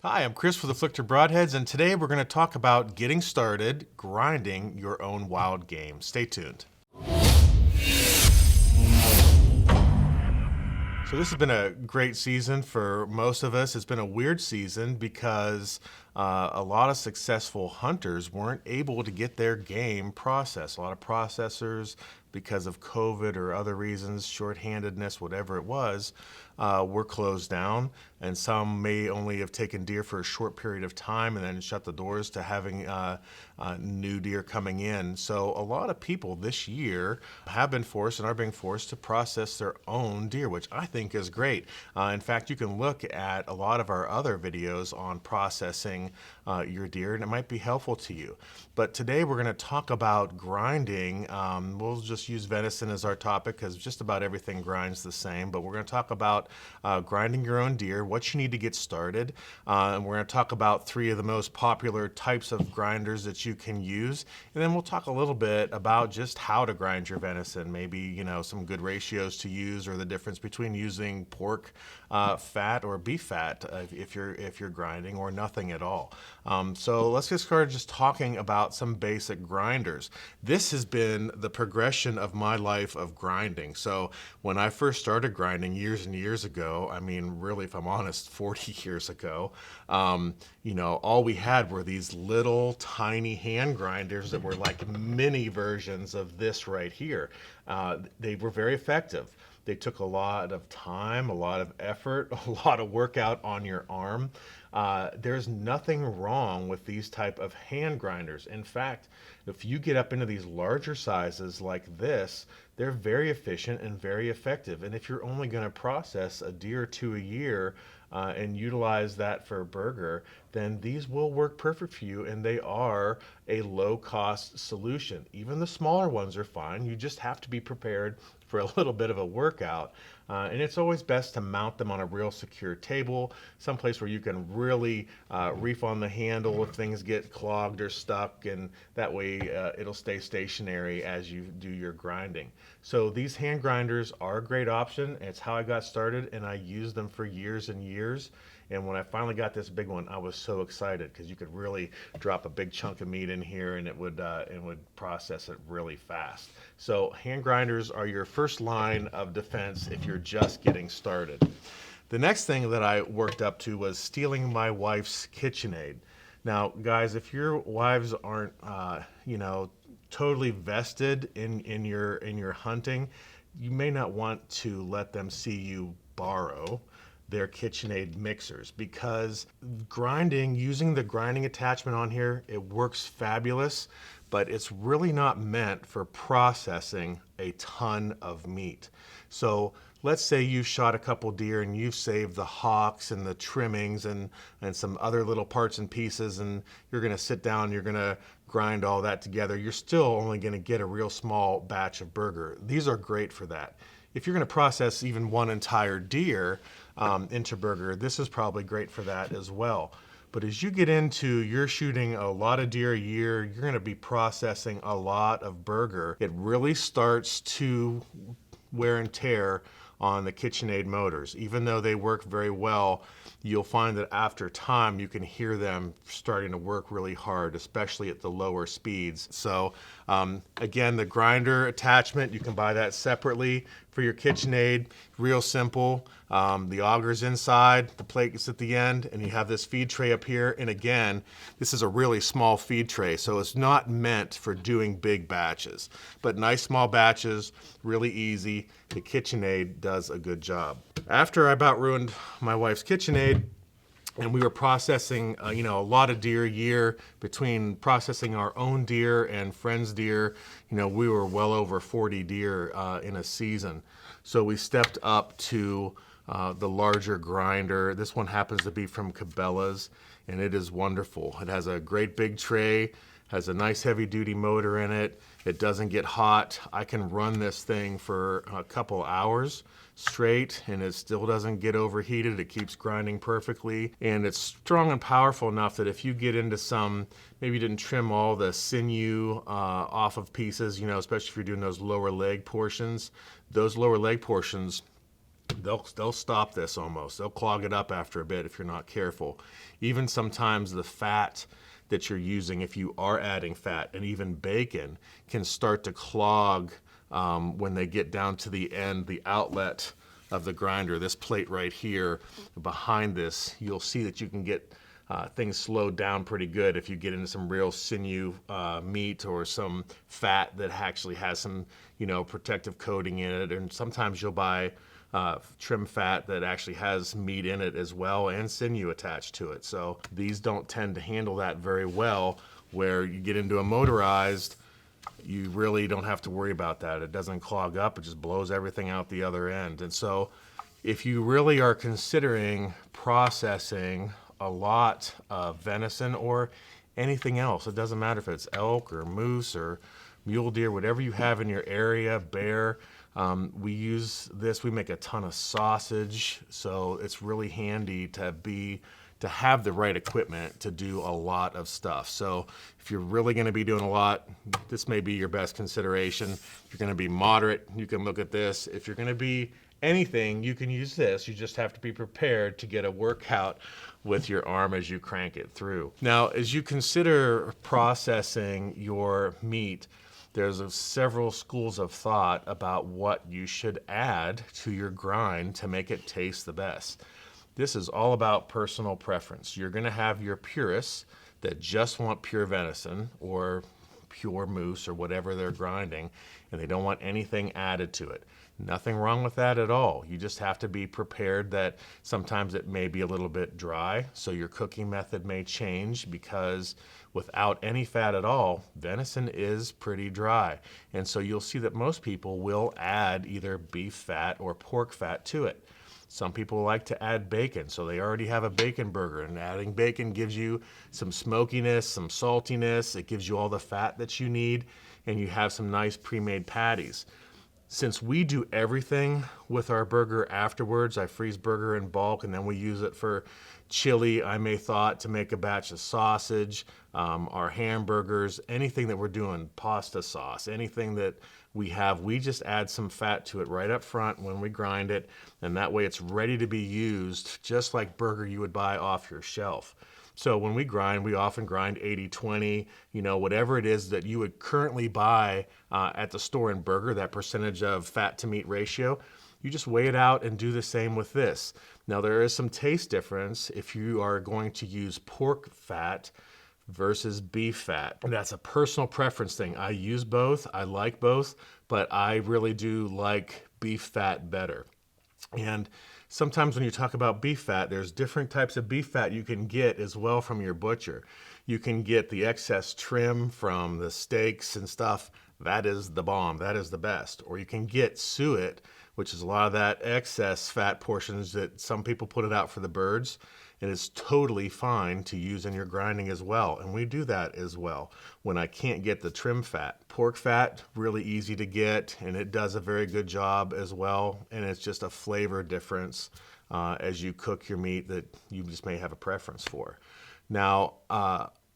Hi, I'm Chris with Afflictor Broadheads, and today we're going to talk about getting started grinding your own wild game. Stay tuned. So this has been a great season for most of us. It's been a weird season because a lot of successful hunters weren't able to get their game processed. A lot of processors, because of COVID or other reasons, shorthandedness, whatever it was, were closed down. And some may only have taken deer for a short period of time and then shut the doors to having new deer coming in. So a lot of people this year have been forced and are being forced to process their own deer, which I think is great. In fact, you can look at a lot of our other videos on processing your deer, and it might be helpful to you. But today we're going to talk about grinding. We'll just use venison as our topic because just about everything grinds the same, but we're going to talk about grinding your own deer, what you need to get started, and we're going to talk about 3 of the most popular types of grinders that you can use, and then we'll talk a little bit about just how to grind your venison, maybe some good ratios to use, or the difference between using pork fat or beef fat if you're grinding, or nothing at all. So let's get started just talking about some basic grinders. This has been the progression of my life of grinding. So when I first started grinding years and years ago, I mean, really, if I'm honest, 40 years ago, all we had were these little tiny hand grinders that were like mini versions of this right here. They were very effective. They took a lot of time, a lot of effort, a lot of workout on your arm. There's nothing wrong with these type of hand grinders. In fact, if you get up into these larger sizes like this, they're very efficient and very effective. And if you're only going to process a deer or 2 a year and utilize that for a burger, then these will work perfect for you, and they are a low-cost solution. Even the smaller ones are fine. You just have to be prepared for a little bit of a workout. And it's always best to mount them on a real secure table, someplace where you can really reef on the handle if things get clogged or stuck, and that way it'll stay stationary as you do your grinding. So these hand grinders are a great option. It's how I got started, and I used them for years and years. And when I finally got this big one, I was so excited because you could really drop a big chunk of meat in here, and it would process it really fast. So hand grinders are your first line of defense if you're just getting started. The next thing that I worked up to was stealing my wife's KitchenAid. Now, guys, if your wives aren't, totally vested in your hunting, you may not want to let them see you borrow their KitchenAid mixers, because using the grinding attachment on here, it works fabulous, but it's really not meant for processing a ton of meat. So let's say you shot a couple deer and you've saved the hocks and the trimmings and some other little parts and pieces, and you're going to sit down, you're going to grind all that together. You're still only going to get a real small batch of burger. These are great for that. If you're going to process even one entire deer into burger, this is probably great for that as well. But as you get into, you're shooting a lot of deer a year, you're going to be processing a lot of burger, it really starts to wear and tear on the KitchenAid motors. Even though they work very well, you'll find that after time you can hear them starting to work really hard, especially at the lower speeds. So again, the grinder attachment, you can buy that separately for your KitchenAid. Real simple. The auger's inside, the plate is at the end, and you have this feed tray up here. And again, this is a really small feed tray, so it's not meant for doing big batches. But nice small batches, really easy. The KitchenAid does a good job. After I about ruined my wife's KitchenAid, and we were processing, a lot of deer a year, between processing our own deer and friends' deer, we were well over 40 deer in a season. So we stepped up to the larger grinder. This one happens to be from Cabelas, and it is wonderful. It has a great big tray, has a nice heavy duty motor in it. It doesn't get hot. I can run this thing for a couple hours straight, and it still doesn't get overheated. It keeps grinding perfectly, and it's strong and powerful enough that if you get into some, maybe you didn't trim all the sinew off of pieces, especially if you're doing those lower leg portions, they'll stop this almost. They'll clog it up after a bit if you're not careful. Even sometimes the fat that you're using, if you are adding fat, and even bacon, can start to clog when they get down to the end, the outlet of the grinder. This plate right here, behind this, you'll see that you can get things slowed down pretty good if you get into some real sinew meat or some fat that actually has some, protective coating in it. And sometimes you'll buy trim fat that actually has meat in it as well and sinew attached to it. So these don't tend to handle that very well. Where you get into a motorized, you really don't have to worry about that. It doesn't clog up, it just blows everything out the other end. And so if you really are considering processing a lot of venison or anything else, it doesn't matter if it's elk or moose or mule deer, whatever you have in your area, bear, we use this. We make a ton of sausage, so it's really handy to have the right equipment to do a lot of stuff. So if you're really going to be doing a lot, this may be your best consideration. If you're going to be moderate, you can look at this. If you're going to be anything, you can use this. You just have to be prepared to get a workout with your arm as you crank it through. Now, as you consider processing your meat, there's several schools of thought about what you should add to your grind to make it taste the best. This is all about personal preference. You're going to have your purists that just want pure venison or pure moose or whatever they're grinding, and they don't want anything added to it. Nothing wrong with that at all. You just have to be prepared that sometimes it may be a little bit dry, so your cooking method may change, because without any fat at all, venison is pretty dry. And so you'll see that most people will add either beef fat or pork fat to it. Some people like to add bacon, so they already have a bacon burger, and adding bacon gives you some smokiness, some saltiness. It gives you all the fat that you need, and you have some nice pre-made patties. Since we do everything with our burger afterwards, I freeze burger in bulk, and then we use it for chili, I may thought, to make a batch of sausage, our hamburgers, anything that we're doing, pasta sauce, anything that we have, we just add some fat to it right up front when we grind it, and that way it's ready to be used just like burger you would buy off your shelf. So when we often grind 80-20, whatever it is that you would currently buy at the store in burger, that percentage of fat to meat ratio, you just weigh it out and do the same with this. Now there is some taste difference if you are going to use pork fat versus beef fat. And that's a personal preference thing. I use both, I like both, but I really do like beef fat better. And sometimes when you talk about beef fat, there's different types of beef fat you can get as well from your butcher. You can get the excess trim from the steaks and stuff. That is the bomb. That is the best. Or you can get suet, which is a lot of that excess fat portions that some people put it out for the birds. It is totally fine to use in your grinding as well. And we do that as well when I can't get the trim fat. Pork fat, really easy to get, and it does a very good job as well. And it's just a flavor difference as you cook your meat that you just may have a preference for. Now,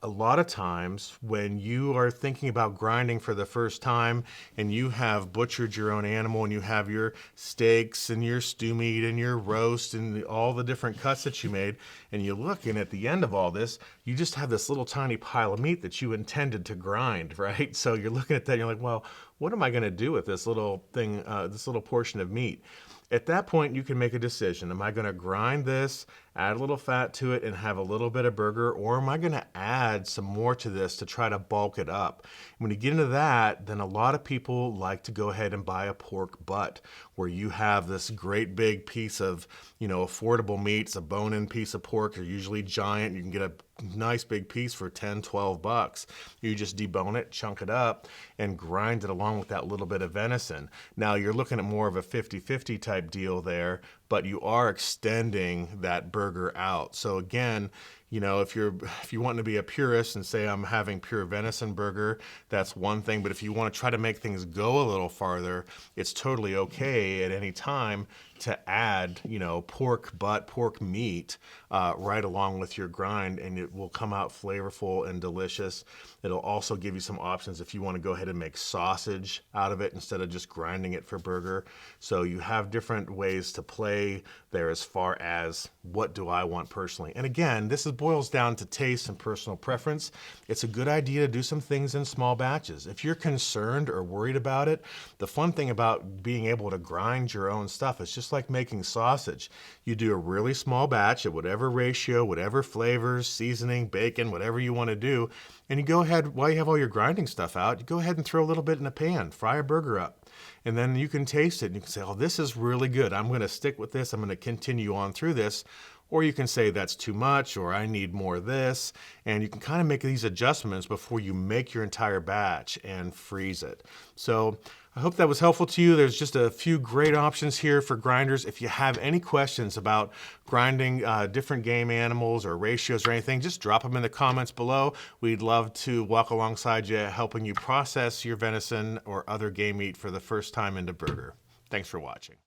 a lot of times when you are thinking about grinding for the first time and you have butchered your own animal and you have your steaks and your stew meat and your roast and all the different cuts that you made, and you look, and at the end of all this, you just have this little tiny pile of meat that you intended to grind, right? So you're looking at that and you're like, well, what am I going to do with this little thing, this little portion of meat? At that point, you can make a decision. Am I going to grind this, add a little fat to it, and have a little bit of burger, or am I going to add some more to this to try to bulk it up? When you get into that, then a lot of people like to go ahead and buy a pork butt, where you have this great big piece of, affordable meat. It's a bone-in piece of pork. They're usually giant. You can get a nice big piece for 10, 12 bucks. You just debone it, chunk it up, and grind it along with that little bit of venison. Now you're looking at more of a 50-50 type deal there, but you are extending that burger out. So again, You know, if you want to be a purist and say I'm having pure venison burger, that's one thing. But if you want to try to make things go a little farther, it's totally okay at any time to add, you know, pork butt, pork meat right along with your grind, and it will come out flavorful and delicious. It'll also give you some options if you want to go ahead and make sausage out of it instead of just grinding it for burger. So you have different ways to play there as far as what do I want personally. And again, this boils down to taste and personal preference. It's a good idea to do some things in small batches. If you're concerned or worried about it, the fun thing about being able to grind your own stuff is just like making sausage. You do a really small batch at whatever ratio, whatever flavors, seasoning, bacon, whatever you want to do, and you go ahead, while you have all your grinding stuff out, you go ahead and throw a little bit in a pan, fry a burger up. And then you can taste it and you can say, oh, this is really good. I'm going to stick with this. I'm going to continue on through this. Or you can say that's too much, or I need more of this. And you can kind of make these adjustments before you make your entire batch and freeze it. So I hope that was helpful to you. There's just a few great options here for grinders. If you have any questions about grinding different game animals or ratios or anything, just drop them in the comments below. We'd love to walk alongside you, helping you process your venison or other game meat for the first time into burger. Thanks for watching.